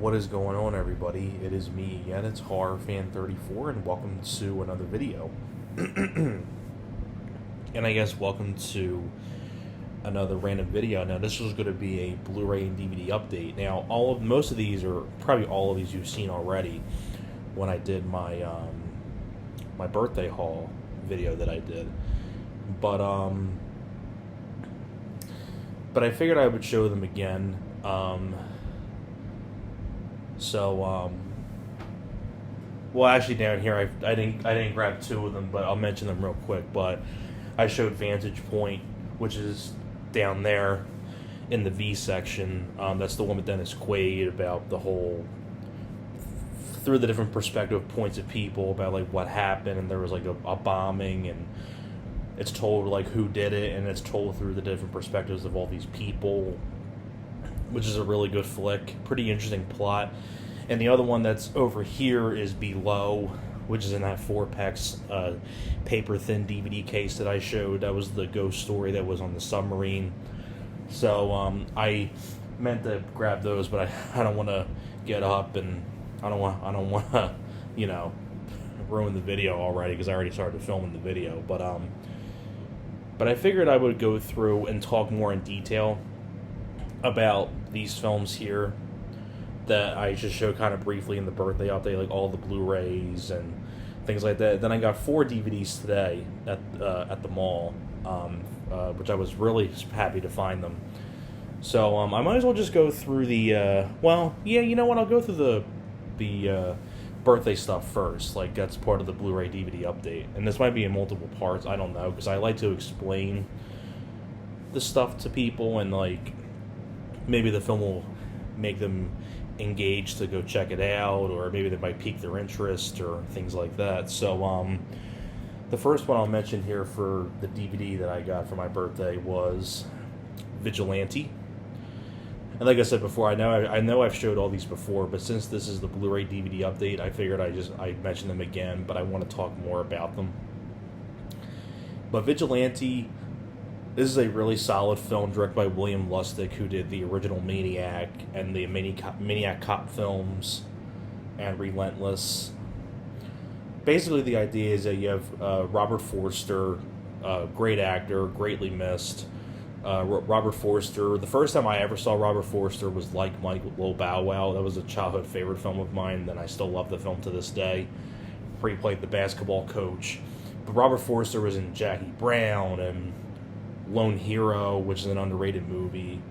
What is going on, everybody? It is me again. It's HorrorFan34, and welcome to another video. And I guess welcome to another random video. Now, this was going to be a Blu-ray and DVD update. Now, most of these, or probably all of these, you've seen already when I did my my birthday haul video that I did. But I figured I would show them again. Well, actually, down here I didn't grab two of them, but I'll mention them real quick. But I showed Vantage Point, which is down there in the V section. That's the one with Dennis Quaid about the whole, through the different perspective points of people about like what happened, and there was like a bombing, and it's told like who did it, and it's told through the different perspectives of all these people, which is a really good flick. Pretty interesting plot. And the other one that's over here is Below, which is in that 4PEX paper-thin DVD case that I showed. That was the ghost story that was on the submarine. So I meant to grab those, but I don't want to get up, and I don't want to, ruin the video already, because I already started filming the video. But I figured I would go through and talk more in detail about these films here that I just showed kind of briefly in the birthday update, like all the Blu-rays and things like that. Then I got 4 DVDs today at the mall, which I was really happy to find them. So I might as well just go through the I'll go through the birthday stuff first. Like, that's part of the Blu-ray DVD update, and this might be in multiple parts. I don't know, because I like to explain the stuff to people, and like maybe the film will make them engaged to go check it out, or maybe they might pique their interest or things like that. So the first one I'll mention here for the DVD that I got for my birthday was Vigilante. And like I said before, I know I've showed all these before, but since this is the Blu-ray DVD update, I figured I'd mention them again, but I want to talk more about them. But Vigilante, this is a really solid film directed by William Lustig, who did the original Maniac and the Maniac Cop films and Relentless. Basically, the idea is that you have Robert Forster, great actor, greatly missed. Robert Forster, the first time I ever saw Robert Forster was Like Mike with Lil Bow Wow. That was a childhood favorite film of mine, and I still love the film to this day, where he played the basketball coach. But Robert Forster was in Jackie Brown and Lone Hero, which is an underrated movie,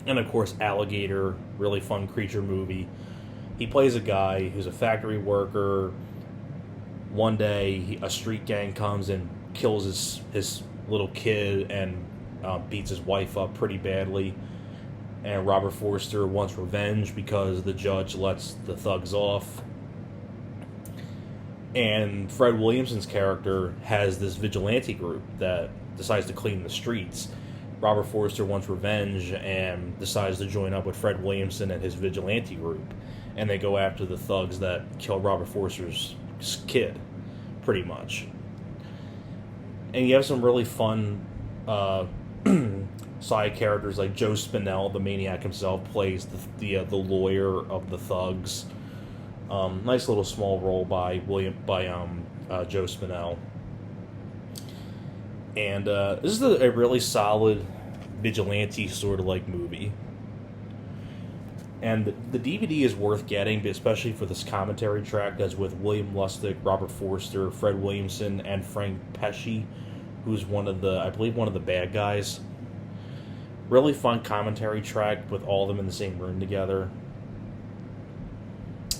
and of course Alligator, really fun creature movie. He plays a guy who's a factory worker. One day a street gang comes and kills his little kid and beats his wife up pretty badly, and Robert Forster wants revenge because the judge lets the thugs off. And Fred Williamson's character has this vigilante group that decides to clean the streets. Robert Forster wants revenge and decides to join up with Fred Williamson and his vigilante group, and they go after the thugs that killed Robert Forster's kid, pretty much. And you have some really fun side characters, like Joe Spinell, the Maniac himself, plays the lawyer of the thugs. Nice little small role by Joe Spinell. And this is a really solid vigilante sort of like movie. And the DVD is worth getting, especially for this commentary track that's with William Lustig, Robert Forster, Fred Williamson, and Frank Pesci, who's I believe one of the bad guys. Really fun commentary track with all of them in the same room together.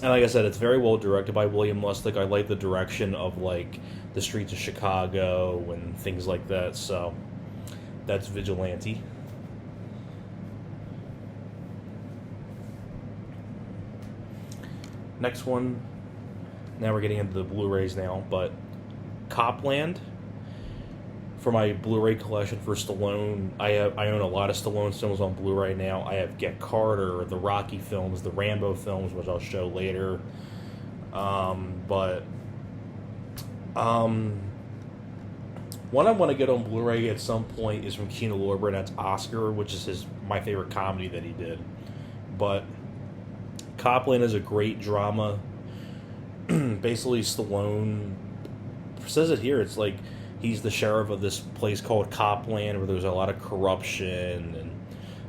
And like I said, it's very well directed by William Lustig. I like the direction of like the streets of Chicago and things like that. So that's Vigilante. Next one. Now we're getting into the Blu-rays now, but Copland. For my Blu-ray collection for Stallone, I own a lot of Stallone films on Blu-ray now. I have Get Carter, the Rocky films, the Rambo films, which I'll show later. One I want to get on Blu-ray at some point is from Kino Lorber, and that's Oscar, which is my favorite comedy that he did. But Copland is a great drama. Basically, Stallone says it here. It's like he's the sheriff of this place called Copland, where there's a lot of corruption and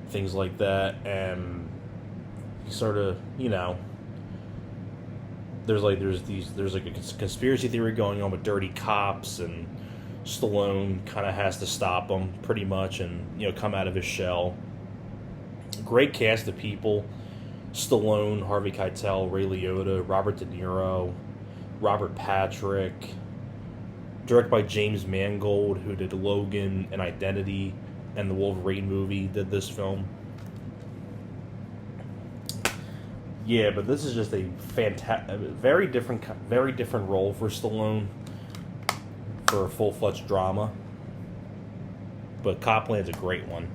things like that, and he sort of, there's like a conspiracy theory going on with dirty cops, and Stallone kind of has to stop them pretty much, and come out of his shell. Great cast of people: Stallone, Harvey Keitel, Ray Liotta, Robert De Niro, Robert Patrick. Directed by James Mangold, who did Logan and Identity and the Wolverine movie. Did this film. Yeah, but this is just a very different role for Stallone for a full-fledged drama. But Copland's a great one.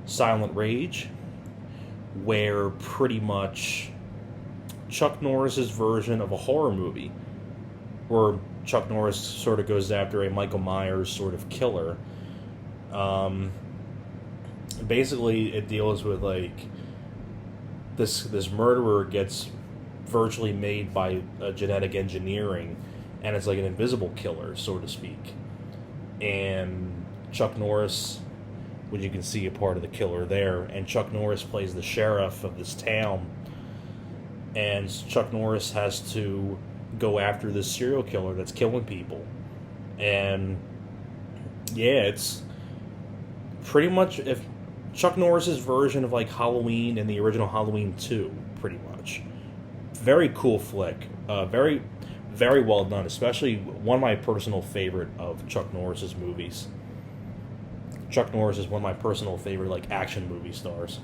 Silent Rage, where pretty much Chuck Norris's version of a horror movie, where Chuck Norris sort of goes after a Michael Myers sort of killer. Basically, it deals with like this murderer gets virtually made by genetic engineering, and it's like an invisible killer, so to speak. And Chuck Norris, which you can see a part of the killer there, and Chuck Norris plays the sheriff of this town, and Chuck Norris has to go after this serial killer that's killing people. And yeah, it's pretty much if Chuck Norris's version of like Halloween and the original Halloween 2, pretty much. Very cool flick. Very, very well done. Especially one of my personal favorite of Chuck Norris's movies. Chuck Norris is one of my personal favorite like action movie stars.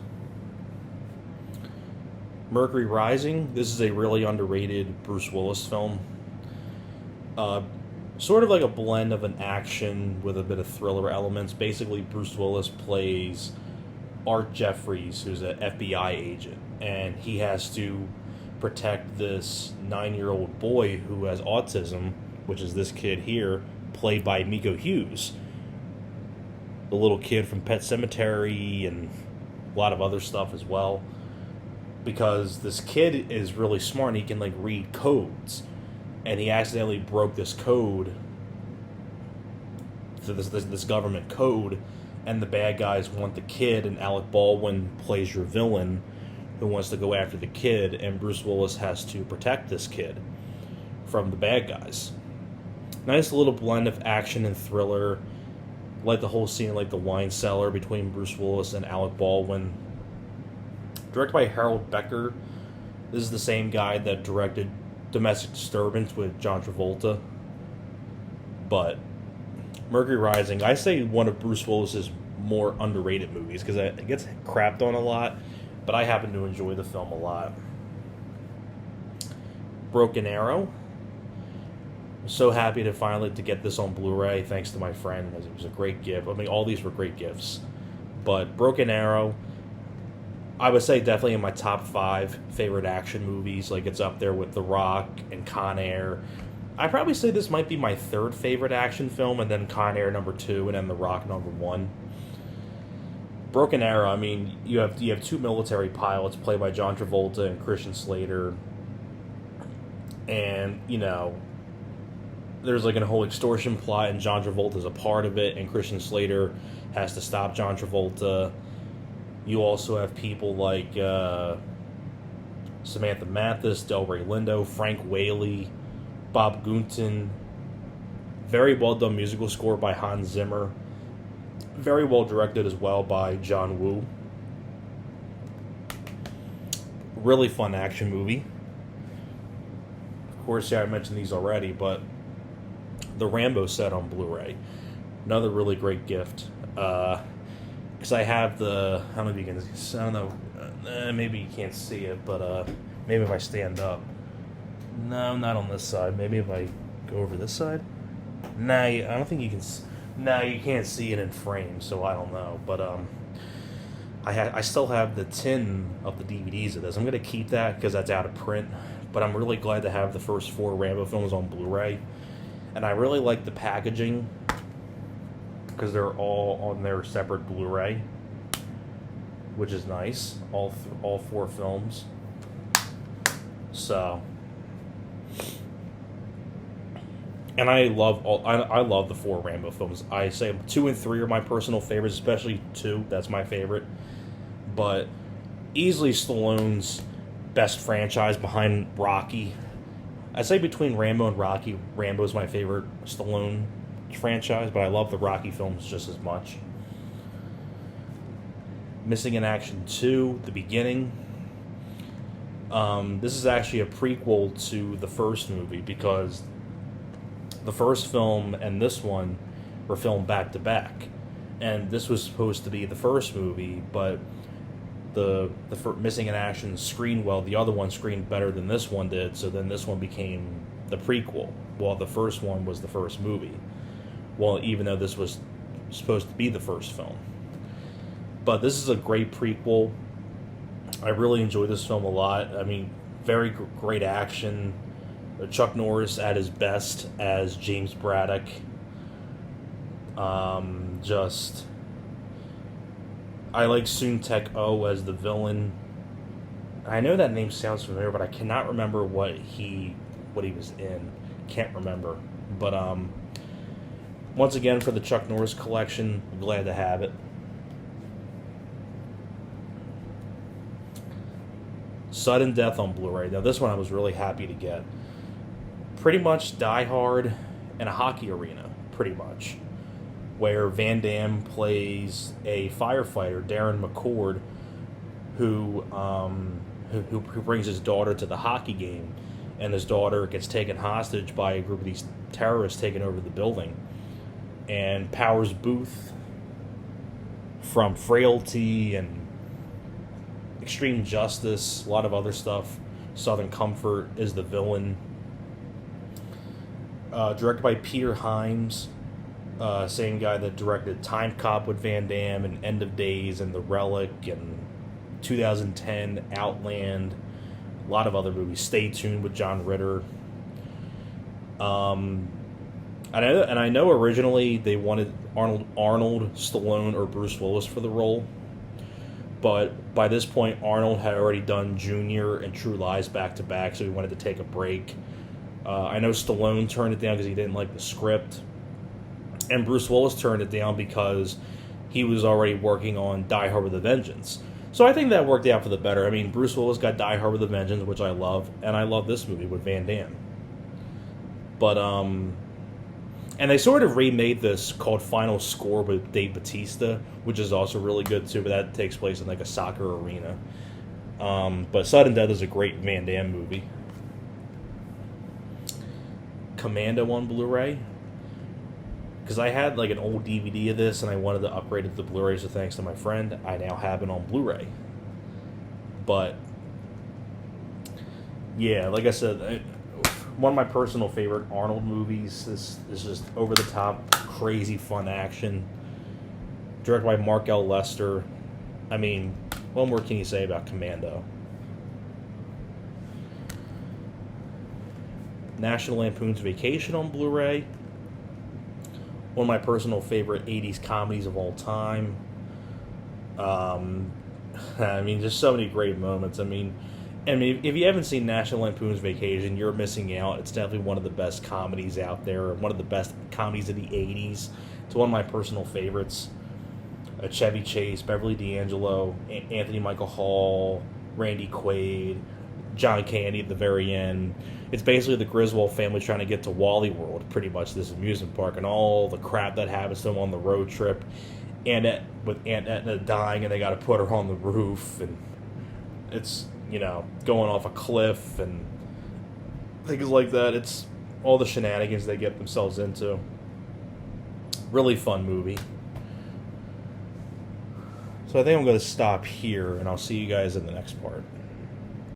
Mercury Rising. This is a really underrated Bruce Willis film. Sort of like a blend of an action with a bit of thriller elements. Basically, Bruce Willis plays Art Jeffries, who's an FBI agent, and he has to protect this 9-year-old boy who has autism, which is this kid here, played by Miko Hughes, the little kid from Pet Sematary and a lot of other stuff as well. Because this kid is really smart and he can like read codes, and he accidentally broke this code, so this government code, and the bad guys want the kid, and Alec Baldwin plays your villain who wants to go after the kid, and Bruce Willis has to protect this kid from the bad guys. Nice little blend of action and thriller, like the whole scene like the wine cellar between Bruce Willis and Alec Baldwin. Directed by Harold Becker. This is the same guy that directed Domestic Disturbance with John Travolta. But Mercury Rising, I say one of Bruce Willis's more underrated movies, because it gets crapped on a lot, but I happen to enjoy the film a lot. Broken Arrow. I'm so happy to finally to get this on Blu-ray, thanks to my friend. It was a great gift. I mean, all these were great gifts. But Broken Arrow, I would say definitely in my top 5 favorite action movies. Like, it's up there with The Rock and Con Air. I'd probably say this might be my 3rd favorite action film, and then Con Air number 2, and then The Rock number 1. Broken Arrow, I mean, you have 2 military pilots played by John Travolta and Christian Slater. And, there's like a whole extortion plot, and John Travolta's a part of it, and Christian Slater has to stop John Travolta. You also have people like Samantha Mathis, Delroy Lindo, Frank Whaley, Bob Gunton. Very well done musical score by Hans Zimmer. Very well directed as well by John Woo. Really fun action movie. Of course, yeah, I mentioned these already, but the Rambo set on Blu-ray. Another really great gift. Because I have I don't know if you can, I don't know, maybe you can't see it, but maybe if I stand up. No, not on this side. Maybe if I go over this side. Nah, I don't think you can. Nah, you can't see it in frame, so I don't know. But I still have the tin of the DVDs of this. I'm gonna keep that because that's out of print. But I'm really glad to have the first 4 Rambo films on Blu-ray, and I really like the packaging. because they're all on their separate Blu-ray, which is nice. All 4 films. So, and I love the 4 Rambo films. I say 2 and 3 are my personal favorites, especially 2. That's my favorite. But easily Stallone's best franchise behind Rocky. I'd say between Rambo and Rocky, Rambo's my favorite Stallone franchise, but I love the Rocky films just as much. Missing in Action 2, The Beginning. This is actually a prequel to the first movie because the first film and this one were filmed back to back. And this was supposed to be the first movie, but the Missing in Action screened well. The other one screened better than this one did, so then this one became the prequel, while the first one was the first movie. Well, even though this was supposed to be the first film. But this is a great prequel. I really enjoy this film a lot. I mean, very great action. Chuck Norris at his best as James Braddock. I like Soon Tek Oh as the villain. I know that name sounds familiar, but I cannot remember what he was in. Can't remember. But once again, for the Chuck Norris collection, I'm glad to have it. Sudden Death on Blu-ray. Now this one I was really happy to get. Pretty much Die Hard in a hockey arena, pretty much. Where Van Damme plays a firefighter, Darren McCord, who brings his daughter to the hockey game, and his daughter gets taken hostage by a group of these terrorists taking over the building. And Powers Booth from Frailty and Extreme Justice, a lot of other stuff. Southern Comfort is the villain. Directed by Peter Hyams. Same guy that directed Time Cop with Van Damme and End of Days and The Relic and 2010 Outland, a lot of other movies. Stay Tuned with John Ritter. And I know originally they wanted Arnold, Stallone, or Bruce Willis for the role, but by this point Arnold had already done Junior and True Lies back to back, so he wanted to take a break. I know Stallone turned it down because he didn't like the script. And Bruce Willis turned it down because he was already working on Die Hard with a Vengeance. So I think that worked out for the better. I mean, Bruce Willis got Die Hard with a Vengeance, which I love, and I love this movie with Van Damme. But, and they sort of remade this called Final Score with Dave Bautista, which is also really good too, but that takes place in like a soccer arena. But Sudden Death is a great Van Damme movie. Commando on Blu-ray. Because I had like an old DVD of this and I wanted to upgrade it to the Blu-ray, so thanks to my friend, I now have it on Blu-ray. But, yeah, like I said, one of my personal favorite Arnold movies. This is just over-the-top, crazy fun action. Directed by Mark L. Lester. I mean, what more can you say about Commando? National Lampoon's Vacation on Blu-ray. One of my personal favorite 80s comedies of all time. I mean, just so many great moments. I mean, if you haven't seen National Lampoon's Vacation, you're missing out. It's definitely one of the best comedies out there. One of the best comedies of the 80s. It's one of my personal favorites. Chevy Chase, Beverly D'Angelo, Anthony Michael Hall, Randy Quaid, John Candy at the very end. It's basically the Griswold family trying to get to Wally World, pretty much, this amusement park, and all the crap that happens to them on the road trip. With Aunt Etna dying, and they got to put her on the roof, and it's, going off a cliff, and things like that. It's all the shenanigans they get themselves into. Really fun movie. So I think I'm going to stop here, and I'll see you guys in the next part.